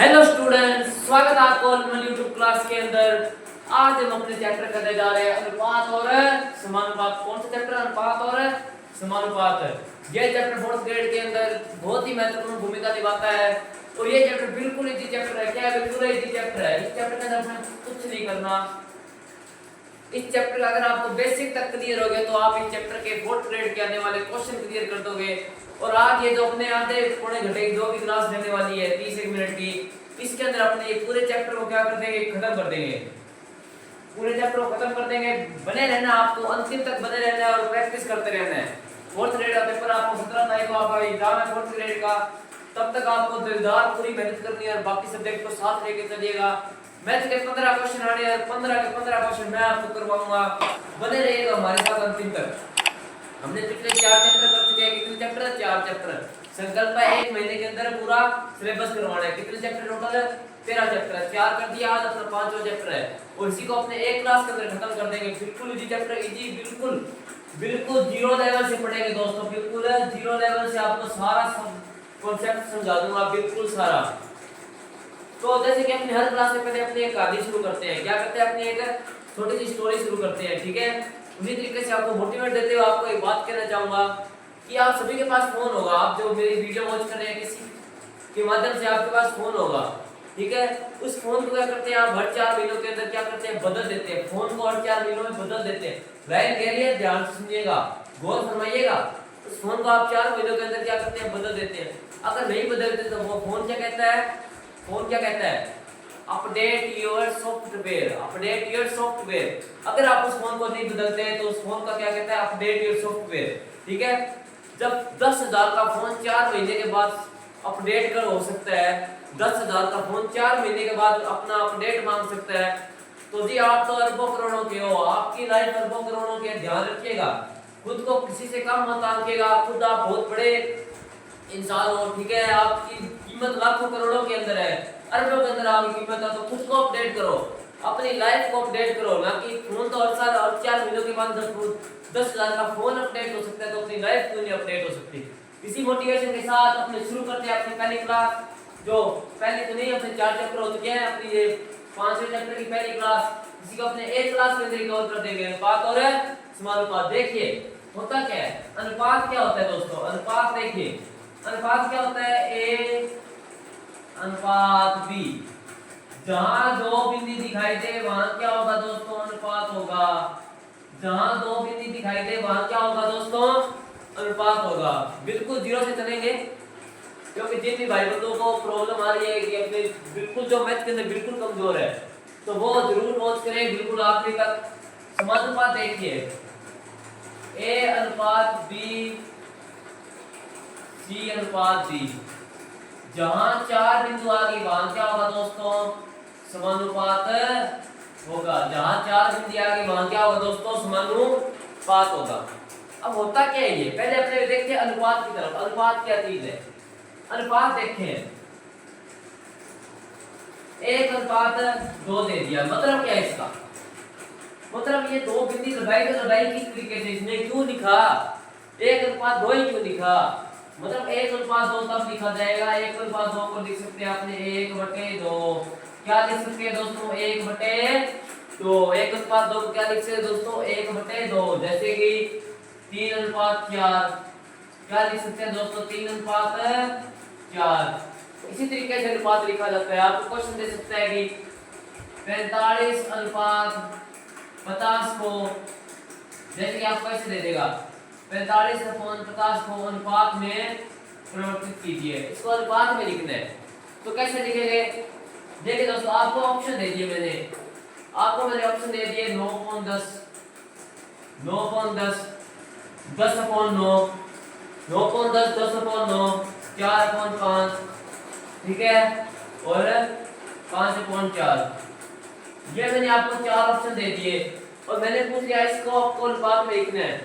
Hello students, स्वागत है आपको यूट्यूब क्लास के अंदर। आज हम अपने चैप्टर करने जा रहे हैं अनुपात और समानुपात। कौन सा चैप्टर? अनुपात और समानुपात। यह चैप्टर फोर्थ ग्रेड के अंदर बहुत ही महत्वपूर्ण भूमिका निभाता है और ये चैप्टर बिल्कुल इजी चैप्टर है। क्या है? बिल्कुल इजी चैप्टर है। इस चैप्टर के अंदर आपने कुछ नहीं करना। इस चैप्टर अगर आपको बेसिक तक क्लियर हो गया तो आप इस चैप्टर के फोर्थ ग्रेड के आने वाले क्वेश्चन क्लियर कर दोगे। और आज ये जो अपने आधे पौने घंटे की जो भी क्लास रहने वाली है 30 मिनट की, इसके अंदर अपने ये पूरे चैप्टर को क्या कर देंगे? खत्म कर देंगे। पूरे चैप्टर को खत्म कर देंगे। बने रहना, आपको अंतिम तक बने रहना है और प्रैक्टिस करते रहना है। फोर्थ ग्रेड का पेपर आपको 17 तारीख को आपका एग्जाम है फोर्थ ग्रेड का। तब तक आपको दिलदार पूरी मेहनत करनी है और बाकी सब्जेक्ट को साथ लेके चलिएगा। मैथ के 15 क्वेश्चन आने हैं, 15 के 15 क्वेश्चन मैं आपको करवाऊंगा। बने रहिएगा हमारे साथ अंतिम तक। हमने पिछले 4 चैप्टर कर चुके हैं। कितने चैप्टर? 4 चैप्टर। संकल्प है 1 महीने के अंदर पूरा सिलेबस करवाना है। कितने चैप्टर टोटल है? 13 चैप्टर है। 4 कर दिया, आज अपना 5वां चैप्टर है और इसी को अपने एक क्लास के अंदर खत्म कर देंगे। बिल्कुल इजी चैप्टर, इजी, बिल्कुल बिल्कुल जीरो लेवल से पढ़ेंगे दोस्तों। बिल्कुल जीरो लेवल से आपको सारा कॉन्सेप्ट समझा दूंगा, बिल्कुल सारा। तो जैसे कि अपनी हर क्लास से पहले अपनी एक कहानी शुरू करते हैं। क्या करते हैं? अपनी एक छोटी सी स्टोरी शुरू करते हैं, ठीक है। उसी तरीके से आपको मोटिवेट देते हुए आपको एक बात कहना चाहूंगा कि आप सभी के पास फोन होगा। आप जो मेरी वीडियो वॉच कर रहे हैं किसी के माध्यम से आपके पास फोन होगा, ठीक है। उस फोन को क्या करते हैं आप? हर 4 महीनों के अंदर क्या करते हैं? बदल देते हैं। फोन को हर 4 महीनों में बदल देते हैं। लाइन गहरी है, ध्यान से सुनिएगा, गौर फरमाइएगा। उस फोन को आप 4 महीनों के अंदर क्या करते हैं? बदल देते हैं। अगर नहीं बदलते तो वो फोन क्या कहता है? फोन क्या कहता है? Update your software. Update your software. अगर आप उस फोन को नहीं बदलते हैं तो उस फोन का क्या कहता है? अपडेट योर सॉफ्टवेयर, ठीक है। जब 10,000 का फोन 4 महीने के बाद अपडेट कर हो सकता है, 10,000 का फोन 4 महीने के बाद अपना अपडेट मांग सकता है, तो जी आप तो अरबों करोड़ों के हो। आपकी लाइफ अरबों करोड़ों के। ध्यान रखिएगा, खुद को किसी से कम मत आंकिएगा। खुद आप बहुत बड़े इंसान हो, ठीक है। आपकी कीमत लाखों करोड़ों के अंदर है, अरबों के अंदर आपकी कीमत है। तो खुद को अपडेट करो, अपनी लाइफ को अपडेट करो। ना कि फोन तो हर साल हर 4 महीनों के बाद 10,000 का फोन अपडेट हो सकता है, तो अपनी लाइफ क्यों नहीं अपडेट हो सकती? इसी मोटिवेशन के साथ अपने शुरू करते हैं अपनी पहली क्लास। जो पहली तो नहीं, अपने 4 चैप्टर हो चुके हैं। अपनी ये 5वें चैप्टर की पहली क्लास, इसी को अपने एक क्लास के अंदर कवर कर देंगे। अनुपात और समानुपात। देखिए होता क्या है, अनुपात क्या होता है दोस्तों? अनुपात देखिए, अनुपात क्या होता है? ए अनुपात बी। जहां 2 बिंदु दिखाई दे वहां क्या होगा दोस्तों? अनुपात होगा। जहां 2 बिंदु दिखाई दे वहां क्या होगा दोस्तों? अनुपात होगा। बिल्कुल जीरो से चलेंगे, क्योंकि जिन भी भाई बंधुओं को प्रॉब्लम आ रही है कि अपने बिल्कुल जो मैथ के अंदर बिल्कुल कमजोर है, तो वो जरूर वॉच करें बिल्कुल आखिरी तक। समानुपात देखिए, ए अनुपात बी, सी अनुपात डी। जहां 4 बिंदु आ गई वहां क्या होगा दोस्तों? समानुपात होगा। जहां 4 बिंदु आ गई वहां क्या होगा दोस्तों? समानुपात होगा। अब होता क्या है ये? पहले अपने देखते हैं अनुपात की तरफ। अनुपात क्या चीज है? अनुपात देखें, 1 अनुपात 2 दे दिया। मतलब क्या है इसका? मतलब ये 2 बिंदु लगाई तो लगाई किस तरीके से? इसने क्यों लिखा 1 अनुपात 2 ही क्यों लिखा? मतलब 1 अनुपात 2 तब लिखा जाएगा। 1 अनुपात 2 को लिख सकते हैं आपने 1/2। क्या लिख सकते हैं दोस्तों? 1/2। 1 अनुपात 2 को क्या लिख सकते हैं दोस्तों? 1/2। जैसे कि 3 अनुपात 4, क्या लिख सकते हैं दोस्तों? 3 अनुपात 4। इसी तरीके से अनुपात लिखा जाता है। आपको क्वेश्चन दे सकता है कि 45 अनुपात 50 को, जैसे कि आपको ऐसे दे देगा 45/50 को अनुपात में परिवर्तित कीजिए। इसको अनुपात में लिखना है, तो कैसे लिखेंगे? देखिए दोस्तों, आपको ऑप्शन दे दिए मैंने। आपको मैंने ऑप्शन दे दिए 9/10, 9/10, 10/9, 9/10, 10/9, 4/5, ठीक है, और 5/4। ये मैंने आपको 4 ऑप्शन दे दिए और मैंने पूछ लिया इसको आपको अनुपात में लिखना है।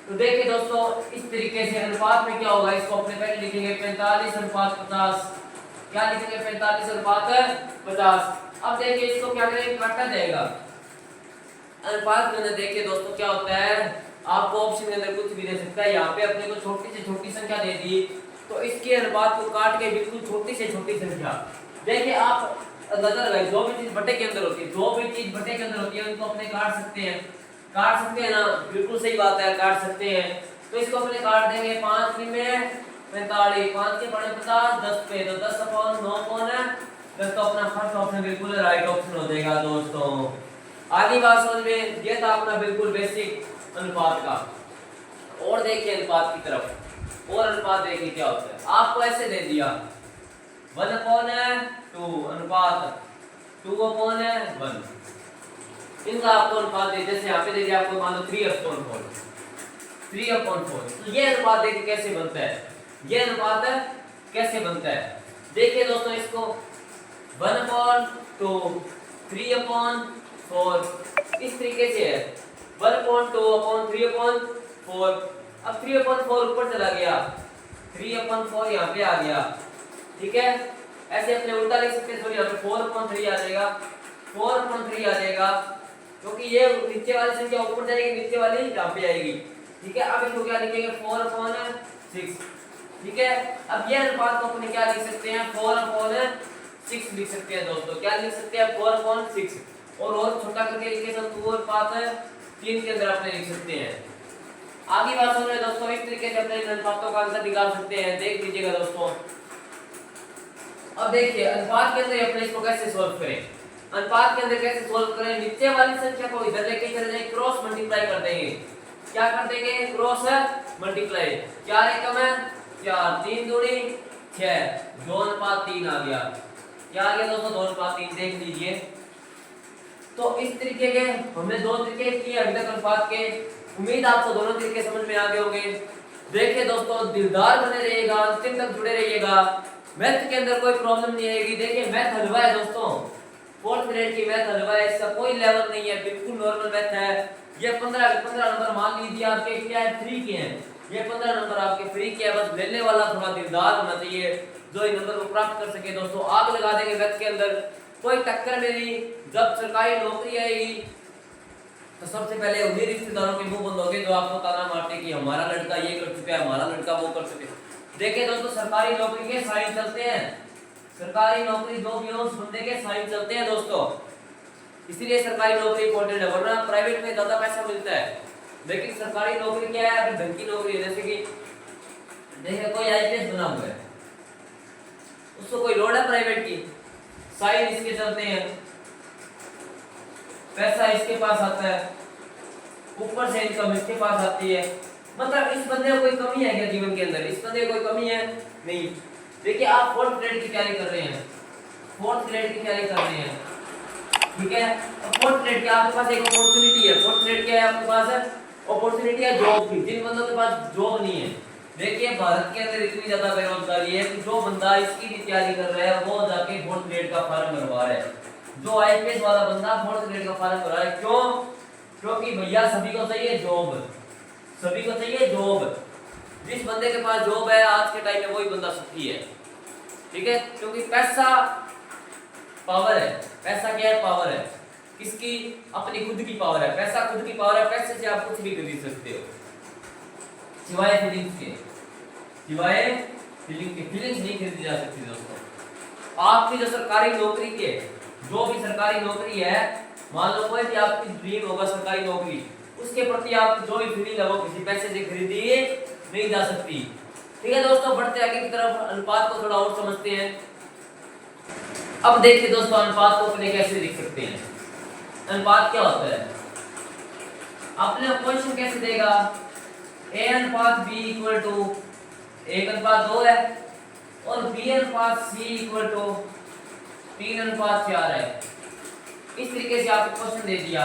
तो देखिए दोस्तों, इस तरीके से अनुपात में क्या होगा? इसको अपने पहले लिखेंगे 45/50। क्या लिखेंगे? 45/50। अब देखिए इसको क्या करेंगे? काटा जाएगा। अनुपात में देखिए दोस्तों क्या होता है, आपको ऑप्शन के अंदर कुछ भी दे सकता है। यहाँ पे अपने को छोटी से छोटी संख्या दे दी, तो इसके अनुपात को काट के बिल्कुल छोटी से छोटी संख्या देखिए आप नजर लगाइए, जो भी चीज बटे के अंदर होती है, जो भी चीज बटे के अंदर होती है उनको अपने काट सकते हैं, काट सकते हैं ना, बिल्कुल सही बात है, काट सकते हैं। तो इसको अपने काट देंगे, 5 में 45, 5 के पड़े 50, 10 पे तो 10 अपॉन 9 कौन है 10, तो अपना फर्स्ट ऑप्शन बिल्कुल राइट ऑप्शन हो जाएगा दोस्तों। आगे बात समझ में, ये था अपना बिल्कुल बेसिक अनुपात का। और देखिए अनुपात की तरफ, और अनुपात देखिए क्या होता है। आपको ऐसे दे दिया 1/2 अनुपात 2/1, इनका आपको अनुपात दे, जैसे यहाँ पे दे दिया आपको मान लो 3/4, 3/4। तो ये अनुपात देखिए कैसे बनता है, ये अनुपात कैसे बनता है। देखिए दोस्तों इसको 1/2 3/4 इस तरीके से है, 1/2/3/4। अब 3/4 ऊपर चला गया, 3/4 यहाँ पे आ गया, ठीक है। ऐसे अपने उल्टा लिख सकते हैं, सॉरी यहाँ पे 4/3 आ जाएगा, 4/3 आ जाएगा, क्योंकि ये नीचे वाली संख्या ऊपर जाएगी, नीचे वाली यहाँ पे आएगी, ठीक है। अब इसको क्या लिखेंगे 4/6, ठीक है। अब ये अनुपात को अपने क्या लिख सकते हैं 4/6 लिख सकते हैं दोस्तों, क्या लिख सकते हैं 4/6, और छोटा करके लिखे तो 2/3 के अंदर अपने लिख सकते हैं। आगे बात सुन रहे दोस्तों, इस तरीके से अपने अनुपातों का आंसर निकाल सकते हैं, देख लीजिएगा दोस्तों। अब देखिए अनुपात के अंदर अपने इसको कैसे सॉल्व करें, अनुपात के अंदर कैसे सॉल्व करें। नीचे वाली संख्या को इधर लेके चले जाएंगे, क्रॉस मल्टीप्लाई कर देंगे, क्या कर देंगे क्रॉस मल्टीप्लाई, 4 एकम है 4, 3 दूनी 6, 2/3 आ गया, क्या आ गया दोस्तों 2/3, देख लीजिए। तो इस तरीके के हमने दो तरीके किए अभी तक अनुपात के, उम्मीद आपको दोनों तरीके समझ में आ गए होंगे। देखिए दोस्तों दिलदार बने रहिएगा, अंतिम तक जुड़े रहिएगा, मैथ के अंदर कोई प्रॉब्लम नहीं आएगी। देखिए मैथ हलवा है दोस्तों, 4th ग्रेड की मैथ हलवा है, इसका कोई लेवल नहीं है, बिल्कुल नॉर्मल मैथ है। ये 15 नंबर मान लीजिए आपके क्या है फ्री के हैं, ये 15 नंबर आपके फ्री के है, बस लेने वाला थोड़ा दिलदार होना चाहिए जो इन नंबर को प्राप्त कर सके। दोस्तों आग लगा देंगे मैथ के अंदर, कोई टक्कर में नहीं। जब सरकारी नौकरी आएगी तो सबसे पहले उन्हीं रिश्तेदारों के मुंह बंद होंगे जो आपको ताना मारते कि हमारा लड़का ये कर चुका है, हमारा लड़का वो कर चुका है। देखिए दोस्तों सरकारी नौकरी के साइन चलते हैं, सरकारी नौकरी जो भी हो उस बंदे के साइन चलते हैं दोस्तों, इसीलिए सरकारी नौकरी इंपॉर्टेंट है, वरना प्राइवेट में ज्यादा पैसा मिलता है। लेकिन सरकारी नौकरी क्या है, अगर ढंग की नौकरी है, जैसे कि देखिए कोई आईपीएस बना हुआ है, उसको कोई लोड है प्राइवेट की, साइन इसके चलते हैं, पैसा इसके पास आता है, ऊपर से इनकम इसके पास आती है, मतलब इस बंदे को कोई कमी है क्या जीवन के अंदर, इस बंदे को कोई कमी है नहीं। देखिए आप 4th ग्रेड की तैयारी कर रहे हैं, 4th ग्रेड की तैयारी कर रहे हैं, ठीक है। अब 4th ग्रेड की आपके पास एक अपॉर्चुनिटी है, 4th ग्रेड क्या है आपके पास है अपॉर्चुनिटी है जॉब की, जिन बंदों के पास जॉब नहीं है। देखिए भारत के अंदर इतनी ज्यादा बेरोजगारी है कि जो बंदा इसकी भी तैयारी कर रहा है वो जाके 4th ग्रेड का फॉर्म भरवा रहा है, जो आईपीएस वाला बंदा 4th ग्रेड का फॉर्म भर रहा है, क्यों, क्योंकि भैया सभी को चाहिए जॉब, सभी को चाहिए जॉब। जिस बंदे के पास जॉब है आज के टाइम में वही बंदा सुखी है, ठीक है, क्योंकि पैसा पावर है, पैसा क्या है पावर है, किसकी, अपनी खुद की पावर है, पैसा खुद की पावर है, पैसे से आप कुछ भी खरीद सकते हो सिवाय फीलिंग्स के, सिवाय फीलिंग के, फीलिंग्स नहीं खरीदी जा सकती दोस्तों। आपकी जो सरकारी नौकरी के, जो भी सरकारी नौकरी है, मान लो कोई भी आपकी ड्रीम होगा सरकारी नौकरी, उसके प्रति आप जो भी फीलिंग है वो किसी पैसे से खरीदी नहीं जा सकती, ठीक है दोस्तों। बढ़ते आगे की तरफ अनुपात को थोड़ा और समझते हैं। अब देखिए दोस्तों अनुपात को अपने कैसे लिख सकते हैं, अनुपात क्या होता है, अपने क्वेश्चन कैसे देगा, a अनुपात b इक्वल टू 1:2 है और b अनुपात c इक्वल टू 3:4 है। इस तरीके से आपको क्वेश्चन दे दिया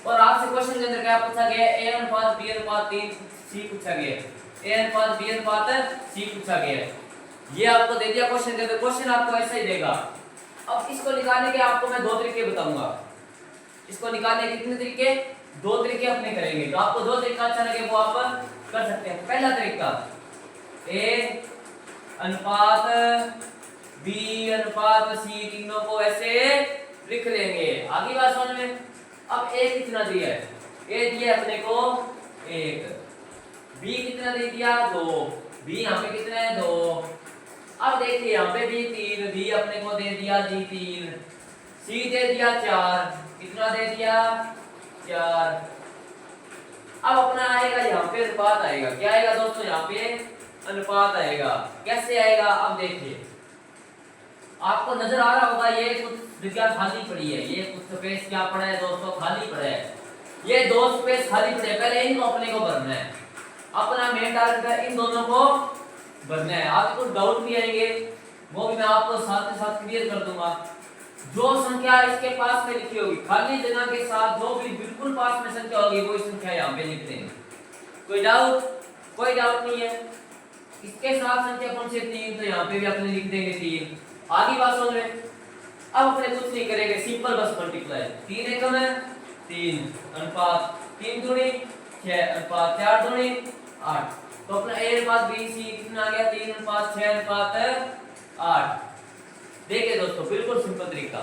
और आपसे क्वेश्चन के अंदर क्या पूछा गया, a अनुपात b अनुपात 3 c पूछा गया, a अनुपात b अनुपात c पूछा गया, ये आपको दे दिया क्वेश्चन के अंदर। क्वेश्चन आपको ऐसा ही देगा। अब इसको निकालने के आपको मैं दो तरीके बताऊंगा, इसको निकालने के कितने तरीके, दो तरीके अपने करेंगे, तो आपको दो तरीका अच्छा लगे वो आप कर सकते हैं। पहला तरीका a अनुपात b अनुपात c तीनों को ऐसे लिख लेंगे, आगे बात समझ में। अब a कितना दिया है, a दिया अपने को 1, b कितना दे दिया 2, b यहाँ पे कितना है 2। अब देखिए यहाँ पे भी 3, बी अपने को दे दिया जी 3, सी दे दिया 4, कितना दे दिया 4। अब अपना आएगा यहाँ पे अनुपात आएगा, क्या आएगा दोस्तों यहाँ पे अनुपात आएगा। कैसे आएगा अब देखिए, आपको नजर आ रहा होगा ये कुछ जगह खाली पड़ी है, ये कुछ स्पेस क्या पड़ा है दोस्तों, खाली पड़ा है। ये 2 स्पेस खाली पड़े, पहले इनको अपने को भरना है। अपना मेन टारगेट है इन दोनों को भरना है। आपको कुछ डाउट भी आएंगे, वो भी मैं आपको साथ ही साथ क्लियर कर दूंगा। जो संख्या इसके पास में लिखी होगी खाली जगह के साथ, जो भी बिल्कुल पास में संख्या होगी वो संख्या यहाँ पे लिख देंगे। कोई डाउट? कोई डाउट नहीं है। इसके साथ संख्या कौन सी 3, तो यहाँ पे भी अपने लिख देंगे 3। आगे बात समझ में। अब अपने कुछ नहीं करेंगे, सिंपल बस मल्टीप्लाई। 3 एकम है 3 अनुपात 3 दूनी 6 अनुपात 4 दूनी 8। तो अपना a अनुपात b c कितना आ गया 3 अनुपात 6 अनुपात 8। देखिए दोस्तों बिल्कुल सिंपल तरीका,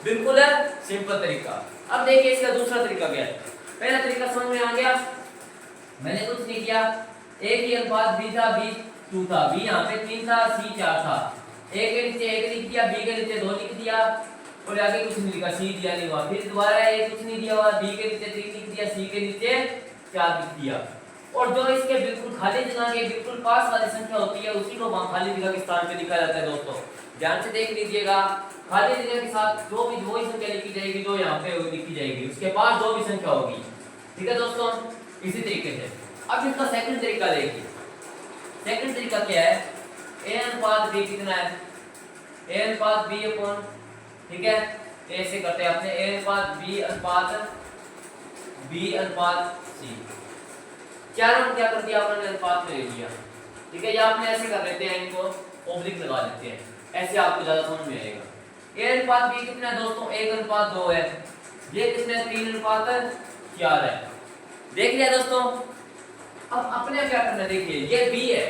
बिल्कुल है सिंपल तरीका। अब देखिए इसका दूसरा तरीका क्या है। पहला तरीका समझ में आ गया, मैंने कुछ नहीं किया, a की अनुपात b था, b 2 था, b यहाँ पे 3 था, c 4 था। a के नीचे 1 लिख दिया, b के नीचे 2 लिख दिया और आगे कुछ नहीं लिखा, c दिया नहीं हुआ। फिर दोबारा a कुछ नहीं दिया हुआ, b के नीचे 3 लिख दिया, c के नीचे 4 लिख दिया। और जो इसके बिल्कुल खाली जगह के बिल्कुल पास वाली संख्या होती है उसी को वहां खाली जगह के स्थान पे लिखा जाता है। दोस्तों ध्यान से देख लीजिएगा, खाली जगह के साथ जो भी वही संख्या लिखी जाएगी जो यहाँ पे लिखी जाएगी, उसके पास जो भी संख्या होगी। ठीक है दोस्तों, इसी तरीके से। अब इसका सेकंड तरीका देखिए। सेकंड तरीका क्या है, a अनुपात b कितना है, a अनुपात b अपॉन, ठीक है, ऐसे करते हैं अपने a अनुपात b अनुपात c। चारों को क्या कर दिया आपने अनुपात में ले लिया। ठीक है, या आपने ऐसे कर लेते हैं, इनको ओब्लिक लगा लेते हैं, ऐसे आपको ज्यादा समझ में आएगा। a अनुपात b कितना है दोस्तों, 1 अनुपात 2 है। ये कितना है 3 अनुपात 4 है। देख लिया दोस्तों। अब अपने क्या करना है, देखिए ये b है,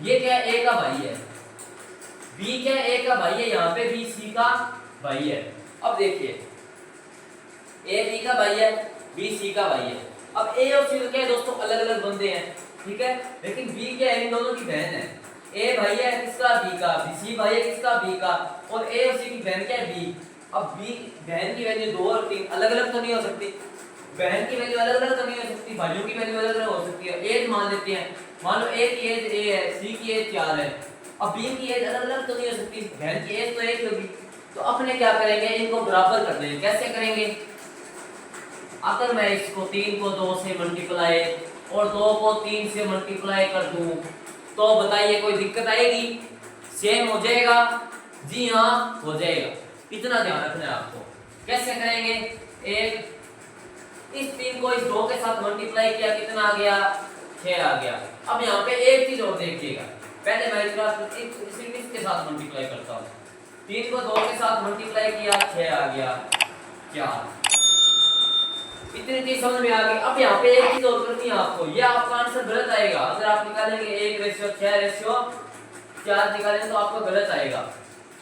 ये क्या है a का भाई है, b क्या है a का भाई है, यहाँ पे b c का भाई है। अब देखिए a b का भाई है, b c का भाई है। अब a और c क्या है दोस्तों, अलग अलग बंदे हैं, ठीक है, लेकिन b क्या है, इन दोनों की बहन है। a भाई है किसका, b का, c भाई है किसका, b का, और a और c की बहन क्या है, b। अब b बहन की वैल्यू 2 और 3 अलग अलग तो नहीं हो सकती, बहन की वैल्यू अलग अलग तो नहीं हो सकती, भाइयों की वैल्यू अलग अलग हो सकती है। एज मान लेते हैं, मान लो a की एज a है, c की एज 4 है। अब b की एज अलग अलग तो नहीं हो सकती, बहन की एज तो एक होगी। तो अपने क्या करेंगे, इनको बराबर कर देंगे। कैसे करेंगे, अगर मैं इसको 3 को 2 से मल्टीप्लाई और 2 को 3 से मल्टीप्लाई कर दूं तो बताइए कोई दिक्कत आएगी, सेम हो जाएगा? जी हाँ हो जाएगा। इतना ध्यान रखना है आपको। कैसे करेंगे, एक इस 3 को इस 2 के साथ मल्टीप्लाई किया, कितना आ गया 6 आ गया। अब यहाँ पे एक चीज और देखिएगा, पहले मैं सिर्फ इसके साथ मल्टीप्लाई करता हूँ। 3 को 2 के साथ मल्टीप्लाई किया 6 आ गया 4। इतनी चीज समझ में आ गई। अब यहाँ पे एक चीज और करनी है आपको, ये आपका आंसर गलत आएगा। अगर आप निकालेंगे 1:6:4 निकालेंगे तो आपको गलत आएगा।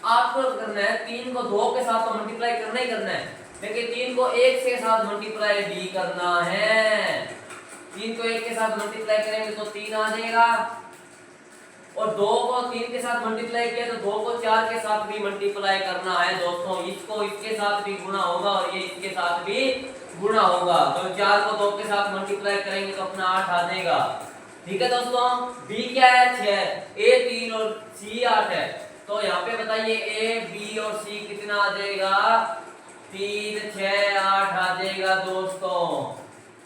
आपको करना है 3 को 2 के साथ तो मल्टीप्लाई करना ही करना है, लेकिन 3 को 1 के साथ मल्टीप्लाई भी करना है। 3 को 1 के साथ मल्टीप्लाई करेंगे तो 3 आ जाएगा, और 2 को 3 के साथ मल्टीप्लाई किया तो 2 को 4 के साथ भी मल्टीप्लाई करना है दोस्तों। इसको इसके साथ भी गुणा होगा और ये इसके साथ भी गुणा होगा। तो 4 को 2 के साथ मल्टीप्लाई करेंगे तो अपना 8 आ जाएगा। ठीक है दोस्तों, b क्या है 6, a 3 और c 8 है। तो यहाँ पे बताइए a b और c कितना आ जाएगा, 3 6 8 आ जाएगा दोस्तों।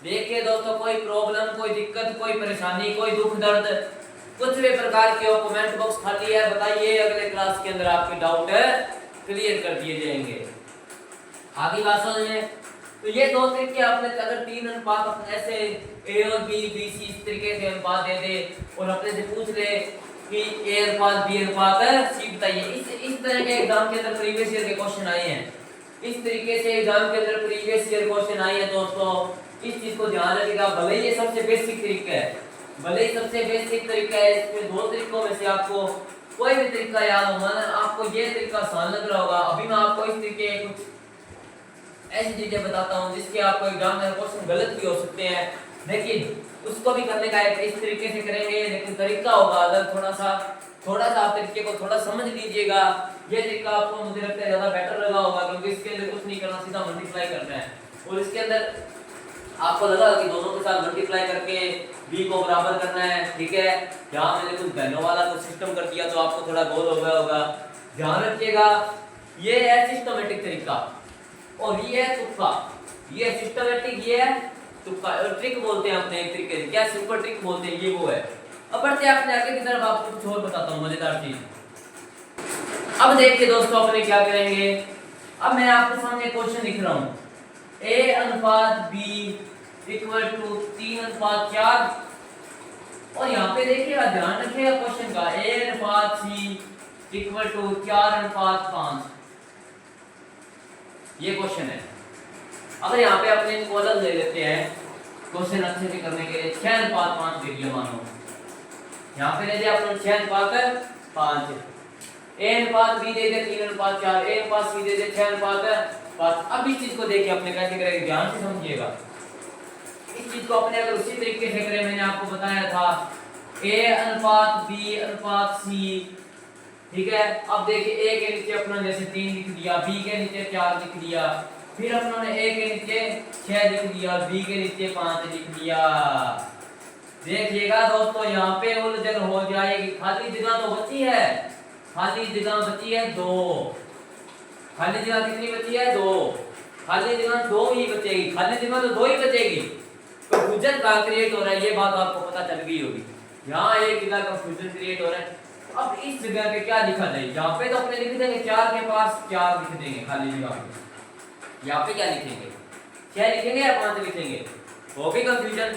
देखिए दोस्तों, कोई प्रॉब्लम, कोई दिक्कत, कोई परेशानी, कोई दुख दर्द, कुछ भी प्रकार के हो, कमेंट बॉक्स खाली है, बताइए। अगले क्लास के अंदर आपके डाउट क्लियर कर दिए जाएंगे। आगे बात समझिए। तो ये 2 तरीके आपने, अगर 3 अनुपात अपने ऐसे a और b b c इस तरीके से अनुपात दे दे और अपने से पूछ ले कि a अनुपात b अनुपात c बताइए। इस तरह के एग्जाम के अंदर प्रीवियस ईयर के क्वेश्चन आए हैं। इस तरीके से एग्जाम के अंदर प्रीवियस ईयर क्वेश्चन आए हैं दोस्तों। इस चीज को ध्यान रखिएगा। भले ये सबसे बेसिक तरीका है, भले ही सबसे बेसिक तरीका है, इसमें 2 तरीकों में से आपको कोई भी तरीका याद होगा ना, आपको ये तरीका आसान लग रहा होगा। अभी मैं आपको इस तरीके कुछ ऐसी चीजें बताता हूँ जिसके आपको एग्जाम में क्वेश्चन गलत भी हो सकते हैं, लेकिन उसको भी करने का एक इस तरीके से करेंगे, लेकिन तरीका होगा अलग थोड़ा सा। थोड़ा सा आप तरीके को थोड़ा समझ लीजिएगा। ये तरीका आपको मुझे लगता है ज्यादा बेटर लगा होगा, क्योंकि इसके अंदर कुछ नहीं करना, सीधा मल्टीप्लाई करना है। और इसके अंदर आपको लगा कि दोनों के साथ मल्टीप्लाई करके b को बराबर करना है, ठीक है। यहाँ मैंने कुछ बहनों वाला कुछ सिस्टम कर दिया तो आपको थोड़ा बोर हो गया होगा। ध्यान रखिएगा, ये है सिस्टमेटिक तरीका और ये है तुक्का। ये सिस्टमेटिक, ये है तुक्का। और ट्रिक बोलते हैं अपने एक तरीके से, क्या सिंपल ट्रिक बोलते हैं, ये वो है। अब बढ़ते हैं अपने आगे की तरफ, आपको कुछ और बताता हूँ मजेदार चीज। अब देखिए दोस्तों, अपने क्या करेंगे, अब मैं आपके सामने क्वेश्चन लिख रहा हूँ, a अनुपात b इक्वल टू 3:4। और यहाँ पे देखिएगा, ध्यान रखिएगा क्वेश्चन का, a अनुपात c इक्वल टू 4:5। ये क्वेश्चन है। अगर यहाँ पे अपने इनको अलग ले लेते हैं क्वेश्चन अच्छे से करने के लिए, 6:5 दे दिया मानो, यहाँ पे ले दिया अपने 6:5, a अनुपात b दे दिया 3:4, a अनुपात c दे दिया 6:5। अब इस चीज को देखिए अपने कैसे करेंगे, ध्यान से समझिएगा। इस चीज को अपने अगर उसी तरीके से करें, मैंने आपको बताया था a अनुपात b अनुपात c, ठीक है। अब देखिए a के नीचे अपना जैसे 3 लिख दिया, b के नीचे 4 लिख दिया, फिर अपनों ने a के नीचे 6 लिख दिया, b के नीचे 5 लिख दिया। देखिएगा दोस्तों, यहाँ पे उलझन हो जाएगी, खाली जगह तो बची है, खाली जगह बची है 2। खाली जगह कितनी बची है? 2। खाली जगह 2 ही बचेगी, खाली जगह तो 2 ही बचेगी। कंफ्यूजन का क्रिएट हो रहा है, ये बात आपको पता चल गई होगी। यहाँ एक जगह कंफ्यूजन क्रिएट हो रहा है। अब इस जगह पे क्या लिखा जाए, यहाँ पे तो अपने लिख देंगे 4 के पास 4 लिख देंगे खाली जगह पे। यहाँ पे क्या लिखेंगे, 6 लिखेंगे या 5 लिखेंगे? हो गई कंफ्यूजन।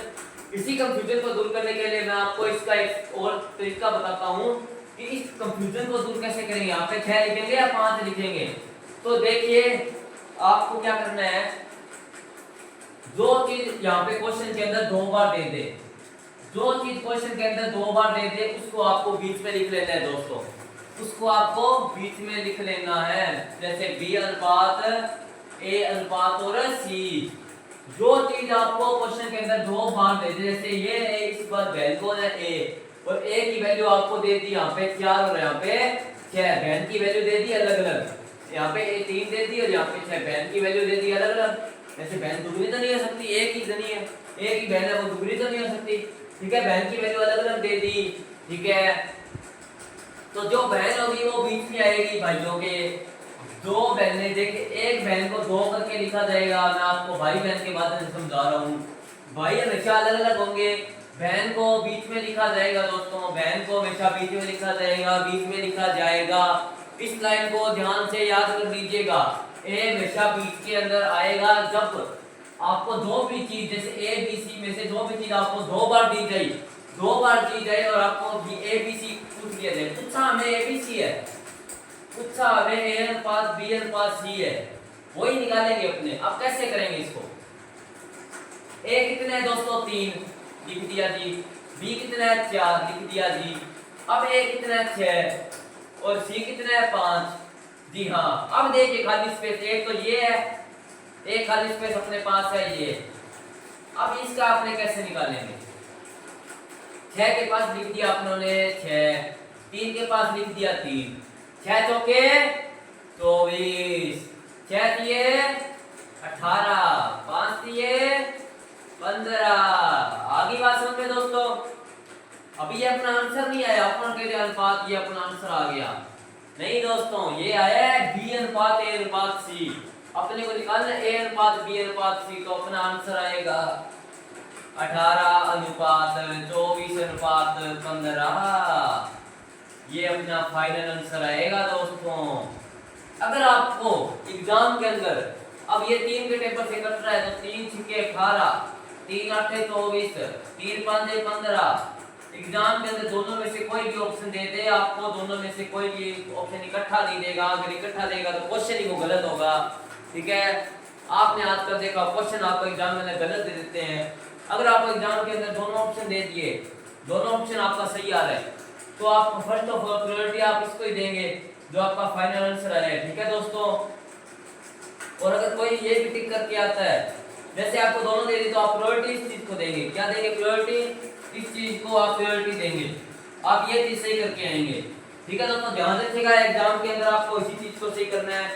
इसी कंफ्यूजन को दूर करने के लिए मैं आपको इसका एक और तरीका बताता हूँ कि इस कंफ्यूजन को दूर कैसे करेंगे। यहाँ पे 6 लिखेंगे या 5 लिखेंगे? तो देखिए, आपको क्या करना है, जो चीज यहाँ पे क्वेश्चन के अंदर 2 बार दे दे, जो चीज क्वेश्चन के अंदर 2 बार दे दे, उसको आपको बीच में लिख लेना है दोस्तों, उसको आपको बीच में लिख लेना है। जैसे b अनुपात a अनुपात और c, जो चीज आपको क्वेश्चन के अंदर 2 बार दे दे, जैसे ये है, इस बार वैल्यू है a, और a की वैल्यू आपको दे दी यहाँ पे 4 और यहाँ पे 6, बहन की वैल्यू दे दी अलग अलग, यहाँ पे 3 दे दी और यहाँ पे 6, बहन की वैल्यू दे दी अलग अलग। ऐसे बहन दुगनी तो नहीं हो सकती, एक ही जनी है, एक ही बहन है, वो दुगनी तो नहीं हो सकती, ठीक है। बहन की वैल्यू अलग अलग दे दी, ठीक है। तो जो बहन होगी वो बीच में आएगी भाइयों के। 2 बहनें, देखिए एक बहन को 2 करके लिखा जाएगा। मैं आपको भाई बहन के बारे में समझा रहा हूँ, भाई हमेशा अलग अलग होंगे, बहन को बीच में लिखा जाएगा दोस्तों, बहन को हमेशा बीच में लिखा जाएगा, बीच में लिखा जाएगा। इस लाइन को ध्यान से याद कर लीजिएगा, ए हमेशा बीच के अंदर आएगा जब आपको 2 भी चीज, जैसे ए बी सी में से 2 भी चीज आपको 2 बार दी जाए, 2 बार दी जाए और आपको ए बी सी पूछ लिया जाए। पूछा हमें ए बी सी है, पूछा हमें ए अनुपात बी अनुपात सी है, वही निकालेंगे अपने। अब कैसे करेंगे इसको, ए कितना है दोस्तों 3 लिख दिया जी, बी कितना है 4 लिख दिया जी, अब ए कितना है 6 और सी कितना है 5 जी हाँ। अब देखिए खाली स्पेस, एक तो ये है, एक खाली स्पेस अपने पास है ये। अब इसका आपने कैसे निकालेंगे, 6 के पास लिख दिया अपनों 6, 3 के पास लिख दिया 3, 6 चौके 24, 6 दिए 18, 5 दिए 15। आगे बात समझ में दोस्तों। अभी ये अपना आंसर नहीं आया, अपन के अनुपात, ये अपना आंसर आ गया नहीं दोस्तों, ये आया है b अनुपात a अनुपात c। अपने को निकालना a अनुपात b अनुपात c, तो अपना आंसर आएगा 18 अनुपात 24 अनुपात 15। ये अपना फाइनल आंसर आएगा दोस्तों। अगर आपको एग्जाम के अंदर, अब ये 3 के टेबल से कट रहा है, तो 3 छक्के 18, 3 8 24, 3 5 15। एग्जाम के अंदर दोनों में से कोई भी ऑप्शन दे दे, आपको दोनों में से कोई भी ऑप्शन इकट्ठा नहीं देगा। अगर इकट्ठा देगा तो क्वेश्चन ही वो गलत होगा, ठीक है। आपने आज तक देखा क्वेश्चन आपको एग्जाम में गलत दे देते हैं। अगर आपको एग्जाम के अंदर दोनों ऑप्शन दे दिए, दोनों ऑप्शन आपका सही आ रहा है, तो आप फर्स्ट ऑफ ऑल प्रायोरिटी आप इसको ही देंगे जो आपका फाइनल आंसर आया है, ठीक है दोस्तों। और अगर कोई ये भी टिक करके आता है, जैसे आपको दोनों दे दी, तो आप प्रायोरिटी इस चीज को देंगे। क्या देंगे? प्रायोरिटी, इस चीज को आप प्रायोरिटी देंगे। आप ये चीज सही करके आएंगे। ठीक है दोस्तों, ध्यान रखिएगा एग्जाम के अंदर आपको इसी चीज को सही करना है।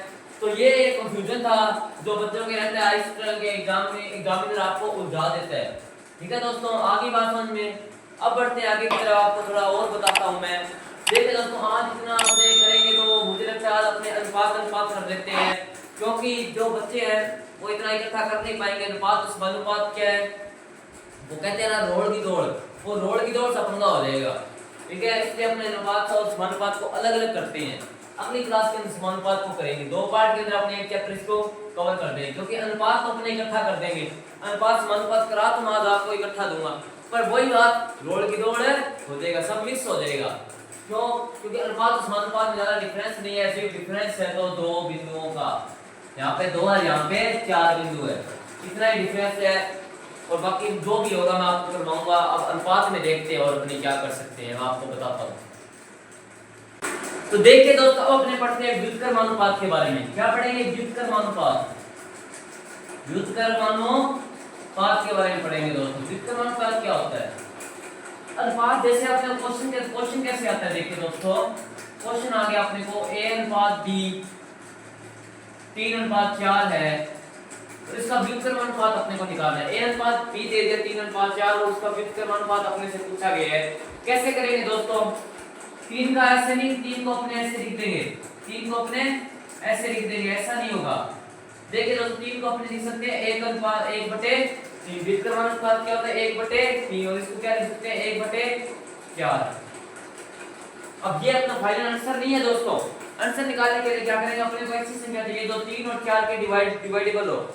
तो ये एक कंफ्यूजन था जो बच्चों के रहता है, इस तरह के एग्जाम में एग्जामिनर आपको उलझा देता है। ठीक है दोस्तों, आगे बात समझ में। अब बढ़ते हैं आगे की तरफ, आपको थोड़ा और बताता हूं मैं। देखिए दोस्तों, आज इतना अपने करेंगे तो मुझे लगता है आज अपने अनुपात कर लेते हैं, क्योंकि जो बच्चे हैं वो इतना इकट्ठा कर नहीं पाएंगे। अनुपात समानुपात क्या है, वो कहते हैं ना रोड़ की दौड़, वो रोड़ की दौड़ से पंगा हो जाएगा। ठीक है, इसलिए अपने अनुपात और समानुपात को अलग अलग करते हैं। अगली क्लास के अंदर समानुपात को करेंगे, 2 पार्ट के अंदर अपने एक चैप्टर इसको कवर कर देंगे, क्योंकि अनुपात को अपने इकट्ठा कर देंगे। अनुपात समानुपात करा तो मैं आज आपको इकट्ठा दूंगा, पर वही बात रोड़ की दौड़ हो जाएगा, सब मिक्स हो जाएगा। क्यों? क्योंकि अनुपात और समानुपात में ज्यादा डिफरेंस नहीं है, सिर्फ डिफरेंस है तो 2 बिंदुओं का। यहाँ पे 2 है, यहाँ पे 4 बिंदु है, इतना ही डिफरेंस है। और बाकी जो भी होगा मैं आपको करवाऊंगा। अब अनुपात में देखते हैं और अपने क्या कर सकते हैं, मैं आपको बताता हूँ। तो देखिए दोस्तों, अब अपने पढ़ते हैं व्युत्क्रमानुपात के बारे में। क्या पढ़ेंगे? व्युत्क्रमानुपात। व्युत्क्रमानुपात के बारे में पढ़ेंगे दोस्तों। व्युत्क्रमानुपात क्या होता है? अनुपात जैसे अपने क्वेश्चन कैसे आता है, देखिए दोस्तों, क्वेश्चन आ गया अपने को a/b 3/4 है, तो इसका व्युत्क्रमानुपात अपने को निकालना है। a/b दे दिया 3/4 और उसका व्युत्क्रमानुपात अपने से पूछा गया है। कैसे करेंगे दोस्तों? 3 का ऐसे नहीं, 3 को अपने ऐसे लिख देंगे, 3 को अपने ऐसे लिख देंगे, ऐसा नहीं होगा। देखिए दोस्तों, 3 को अपने लिख सकते हैं 1/3। व्युत्क्रमानुपात क्या होता है? 1/3, और इसको क्या लिख सकते हैं? 1/4। अब ये अपना फाइनल आंसर नहीं है दोस्तों। आंसर निकालने के लिए क्या करेंगे? अपने को ऐसी संख्या चाहिए जो 3 और 4 के डिवाइडेबल हो,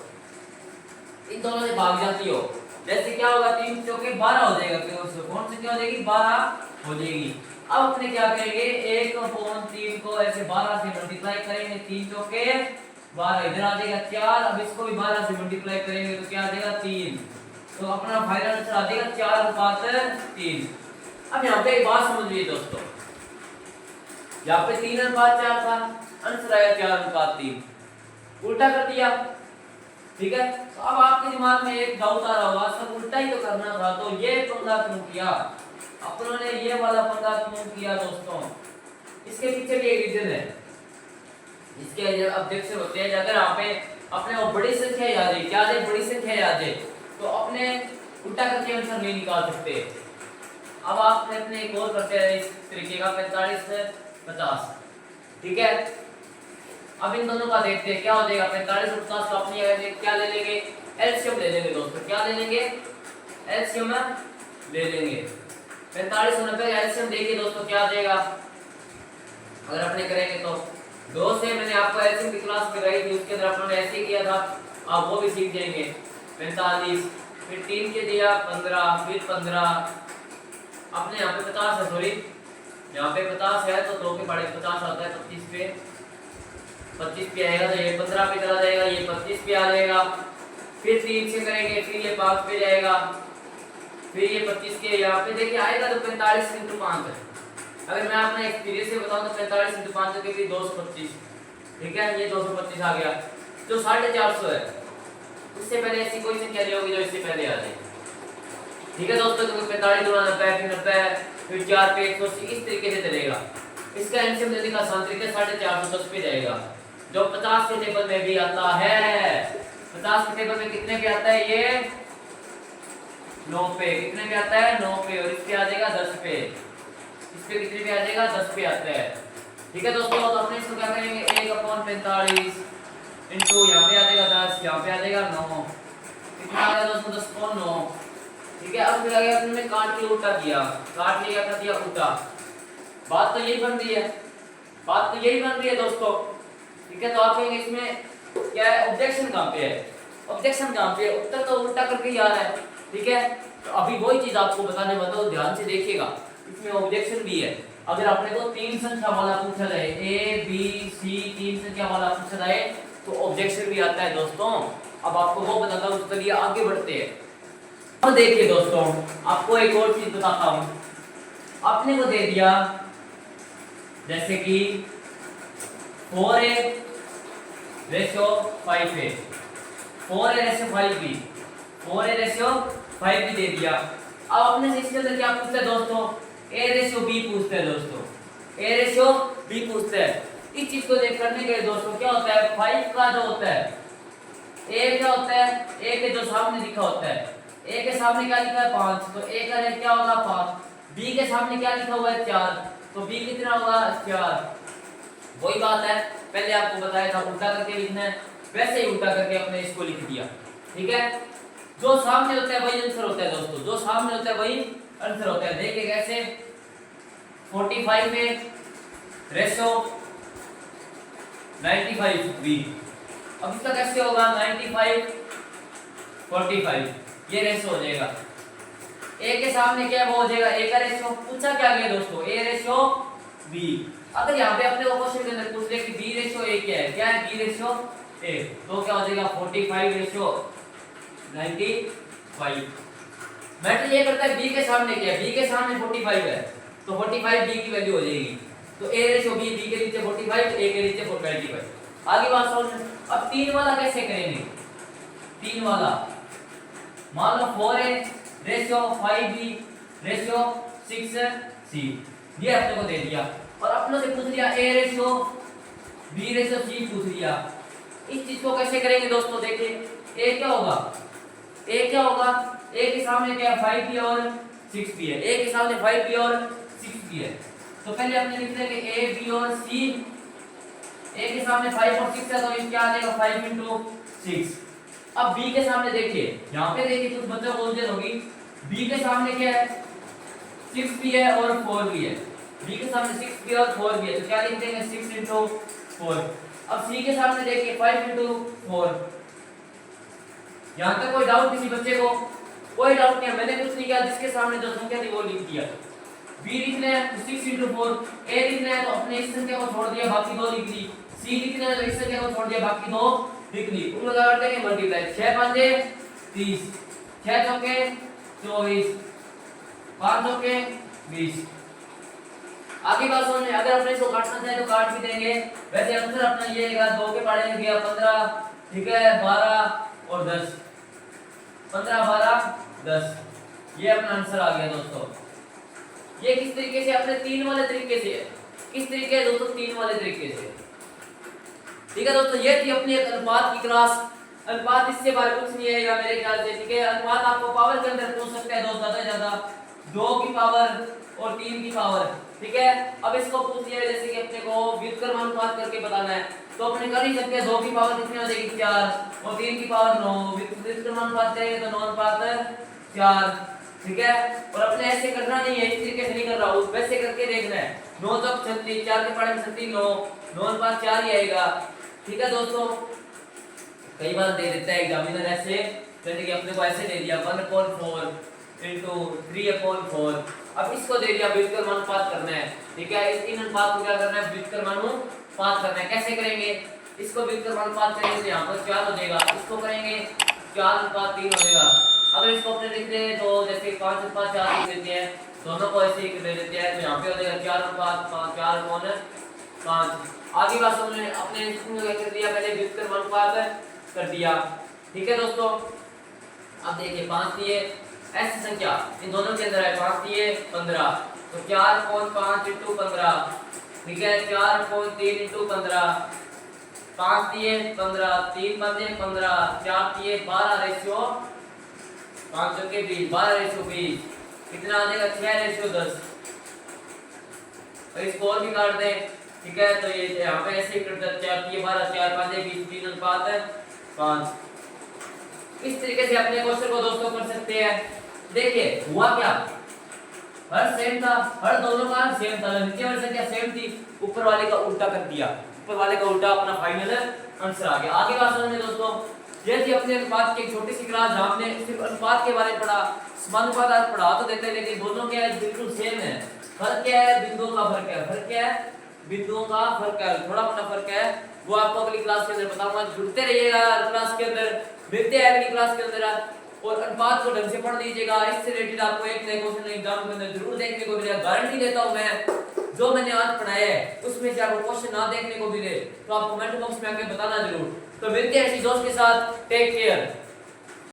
इन दोनों से भाग जाती हो। जैसे क्या होगा? 3 चौके 12 हो जाएगा, कौन सी क्या हो जाएगी? 12 हो जाएगी। अब अपने क्या करेंगे? 1/3 को ऐसे 12 से मल्टीप्लाई करेंगे, 3 चौके 12, इधर आ जाएगा 4। अब इसको भी 12 से मल्टीप्लाई करेंगे तो क्या आ जाएगा? 3। तो अपना फाइनल आंसर आ जाएगा 4/3। अब यहाँ पे एक बात समझिए दोस्तों, यहाँ पे 3/4 था, आंसर आया 4/3, उल्टा कर दिया। ठीक है, तो अब आपके दिमाग में एक डाउट आ रहा होगा, सब उल्टा ही तो करना था, तो ये पंगा क्यों किया अपनों ने, ये वाला पंगा क्यों किया दोस्तों? इसके पीछे भी एक रीजन है। इसके ऑब्जेक्शन होते हैं, अगर आप अपने वो बड़ी संख्या याद है, क्या है? बड़ी संख्या याद है, तो अपने उल्टा करके आंसर नहीं निकाल सकते। अब आपने अपने एक और करते हैं इस तरीके का 45 से 50। ठीक है, अब इन दोनों का देखते हैं क्या हो जाएगा। 45 और 50 का अपनी क्या ले लेंगे? एलसीएम ले लेंगे दोस्तों। क्या ले लेंगे? एलसीएम ले लेंगे। 45 और 90 एलसीएम देखिए दोस्तों क्या आ जाएगा अगर अपने करेंगे तो। 2 से मैंने आपको एलसीएम की क्लास कराई थी, उसके अंदर अपने ऐसे किया था, आप वो भी सीख जाएंगे। 45, फिर 3 के दिया 15, फिर 15, अपने यहाँ पे 50 है, सॉरी यहाँ पे 50 है तो 2 के बड़े 50 आता है, 25 पे आएगा, तो ये 15 पे चला जाएगा, ये 25 पे आ जाएगा। फिर 3 से करेंगे, फिर ये 5 पे जाएगा, फिर ये 25 के यहाँ पे देखिए आएगा तो 45 × 5 है। अगर मैं अपना एक्सपीरियंस से बताऊं तो 45 × 5 के लिए 225। ठीक है, ये 225 आ गया जो 450 है। उससे पहले ऐसी कोई संख्या नहीं होगी जो इससे पहले आ जाए। ठीक है दोस्तों, तो 45 × 90 फिर 90 फिर 4 पे 180, इस तरीके से चलेगा। इसका एलसीएम लेने का आसान तरीका 450 पे जाएगा, जो 50 के टेबल में भी आता है। 50 के टेबल में कितने पे आता है? ये 9 पे। कितने पे आता है? 9 पे। और इस पे आ जाएगा 10 पे। इस पे कितने पे आ जाएगा? 10 पे आता है। ठीक है दोस्तों, तो अपने इसको क्या करेंगे? 1/45 इनटू यहाँ पे आ जाएगा 10, यहाँ पे आ जाएगा 9, कितना आ गया दोस्तों? 10/9। ठीक है, अब फिर आगे अपने काट के उल्टा किया, काट लिया, कर दिया उल्टा। बात तो यही बन रही है, बात तो यही बन रही है दोस्तों। ठीक है, तो आप कहेंगे इसमें क्या है? ऑब्जेक्शन कहाँ पे है? ऑब्जेक्शन कहाँ पे है? उत्तर तो उल्टा करके ही आ रहा है। ठीक है, तो अभी वही चीज आपको बताने वाला हूं, ध्यान से देखिएगा, इसमें ऑब्जेक्शन भी है। अगर आपने को 3 संख्या वाला पूछा जाए, ए बी सी 3 संख्या वाला पूछा जाए तो ऑब्जेक्शन भी आता है दोस्तों। अब आपको वो बताता हूं, उसके लिए आगे बढ़ते हैं। अब देखिए दोस्तों, आपको एक और चीज बताता हूं। आपने को दे दिया जैसे कि 4a/5a, 4a/5b, 4a/5b दे दिया। अब अपने से इसके अंदर क्या पूछते हैं दोस्तों? a/b पूछते हैं दोस्तों। ए रेशियो बी पूछता है। इस चीज को देख करने के लिए दोस्तों क्या होता है, 5 का जो होता है ए क्या होता है, ए के जो सामने लिखा होता है, ए के सामने क्या लिखा है 5, तो ए का रेट क्या होगा 5। बी के सामने क्या लिखा हुआ है 4, तो बी कितना होगा 4। वही बात है पहले आपको बताया था उल्टा करके लिखना है, वैसे ही उल्टा करके अपने इसको लिख दिया। ठीक है, जो सामने होता है वही आंसर होता है दोस्तों, जो सामने होता है वही आंसर होता है। देखिए कैसे, 45 में रेशो 95 बी, अब इसका कैसे होगा 95 45, ये रेशो हो जाएगा। ए के सामने क्या है वो हो जाएगा ए का रेशो, पूछा क्या गया दोस्तों ए रेशो बी। अगर यहाँ पे अपने क्वेश्चन के अंदर पूछ ले कि बी रेशो ए क्या है, क्या है बी रेशो ए, तो क्या हो जाएगा 45 रेशो 95। मैटर ये करता है बी के सामने क्या है, बी के सामने 45 है तो 45 बी की वैल्यू हो जाएगी, तो ए रेशो बी, बी के नीचे 45 ए के नीचे 45। आगे बात समझ। अब 3 वाला कैसे करेंगे, 3 वाला मान लो 4 ए रेशो 5 बी रेशो 6 सी, ये अपने को दे दिया और अपनों से पूछ लिया ए रेशो बी रेशो सी पूछ लिया। इस चीज को कैसे करेंगे दोस्तों, देखिए ए क्या होगा, ए क्या होगा, ए के सामने क्या है 5 बी और 6 बी है, ए के सामने 5 बी और 6 बी है, तो पहले अपने लिख देंगे ए बी और सी। ए के सामने 5 और 6 है तो ये क्या आ जाएगा 5 into 6। अब बी के सामने देखिए, यहाँ पे देखिए कुछ बच्चों को उलझन होगी, बी के सामने क्या है 6 भी है और 4 भी है, बी के सामने 6 भी और 4 भी है, तो क्या लिख देंगे 6 into 4। अब सी के सामने देखिए 5 into 4। यहाँ तक कोई डाउट किसी बच्चे को? कोई डाउट नहीं है, मैंने कुछ नहीं किया, जिसके सामने जो संख्या थी वो लिख दिया। बी लिखना है तो 6 into 4, ए लिखना है तो अपने इस संख्या को छोड़ दिया बाकी दो लिख दी, सी लिखना है तो इस संख्या को छोड़ दिया बाकी दो लिख ली। उनको क्या करते हैं मल्टीप्लाई, 6 5 30, 6 चौके 24, 5 चौके 20। आगे बात समझ, अगर अपने इसको काटना चाहे तो काट भी देंगे, वैसे आंसर अपना ये आएगा 2 के पढ़े में गया 15, ठीक है 12 और 10, 15 12 10, ये अपना आंसर आ गया दोस्तों। ये किस तरीके से, अपने 3 वाले तरीके से, किस तरीके है दोस्तों 3 वाले तरीके से। ठीक है दोस्तों, ये थी अपनी एक अनुपात की क्लास। अनुपात इससे बारे कुछ नहीं आएगा मेरे ख्याल से, ठीक है। अनुपात आपको पावर के अंदर पूछ सकते हैं दो, ज्यादा से ज्यादा 2 की पावर और 3 की पावर, ठीक है। अब इसको पूछ लिया जैसे कि अपने को व्युत्क्रम अनुपात करके बताना है, तो अपने कर ही सकते हैं। 2 की पावर कितनी हो जाएगी 4 और 3 की पावर 9, व्युत्क्रम अनुपात चाहिए तो 9 अनुपात 4, ठीक है। और अपने ऐसे करना नहीं है, इस तरीके से नहीं कर रहा हूं, वैसे करके देखना है। 9 चौक 36, 4 के पढ़े में 36 9 अनुपात 4 ही आएगा, ठीक है दोस्तों। कई बार दे देता है एग्जामिनर ऐसे, जैसे कि अपने को ऐसे दे दिया 1/4 into 3/4, अब इसको दे दिया व्युत्क्रम अनुपात करना है, ठीक है। इस 3 अनुपात को क्या करना है व्युत्क्रम अनुपात करना है। कैसे करेंगे, इसको व्युत्क्रम अनुपात करेंगे तो यहाँ पर 4 हो जाएगा, इसको करेंगे 4/3 हो जाएगा। अगर इसको अपने लिखते हैं तो जैसे 5/4 लिख देते हैं, दोनों को ऐसे ही दे देते हैं, तो यहाँ पे हो जाएगा 4/5। आगे बात समझ में, अपने इसको क्या कर दिया, पहले व्युत्क्रम अनुपात कर दिया, ठीक है दोस्तों। अब देखिए 5 दिए, ऐसी संख्या इन दोनों के अंदर है, 5 दिए 15, तो 4/5 into 15, ठीक है 4/3 into 15, 5 दिए 15, 3 5 15, 4 दिए 12 रेशियो 5 चौके 20, 12 रेशियो 20, कितना आ जाएगा 6/10। और इसको और भी काट दें, ठीक है, तो ये यहाँ पे ऐसे ही कर देते हैं 4 दिए 12, 4 5 20, 3 अनुपात 5। इस तरीके से अपने क्वेश्चन को दोस्तों कर सकते हैं। देखिए हुआ क्या, हर सेम था, हर दोनों का सेम था, नीचे वाली संख्या सेम थी, ऊपर वाले का उल्टा कर दिया, ऊपर वाले का उल्टा, अपना फाइनल आंसर आ गया। आगे बात समझिए दोस्तों, ये थी अपने अनुपात की एक छोटी सी क्लास जहां हमने सिर्फ अनुपात के बारे में पढ़ा। समानुपात आज पढ़ा तो देते हैं, लेकिन दोनों क्या है बिल्कुल सेम है। फर्क क्या है, बिंदुओं का फर्क है। फर्क क्या है, बिंदुओं का फर्क है, थोड़ा अपना फर्क है, वो आपको अगली क्लास के अंदर बताऊंगा। जुड़ते रहिएगा क्लास के अंदर, मिलते हैं अगली क्लास के अंदर, और अनुपात को ढंग से पढ़ लीजिएगा। इससे रिलेटेड आपको एक नए क्वेश्चन एग्जाम के अंदर जरूर देखने को मिलेगा, गारंटी देता हूं मैं। जो मैंने आज पढ़ाया है उसमें से आपको क्वेश्चन ना देखने को मिले तो आप कमेंट बॉक्स में आके बताना जरूर। तो मिलते हैं इसी दोस्त के साथ, टेक केयर।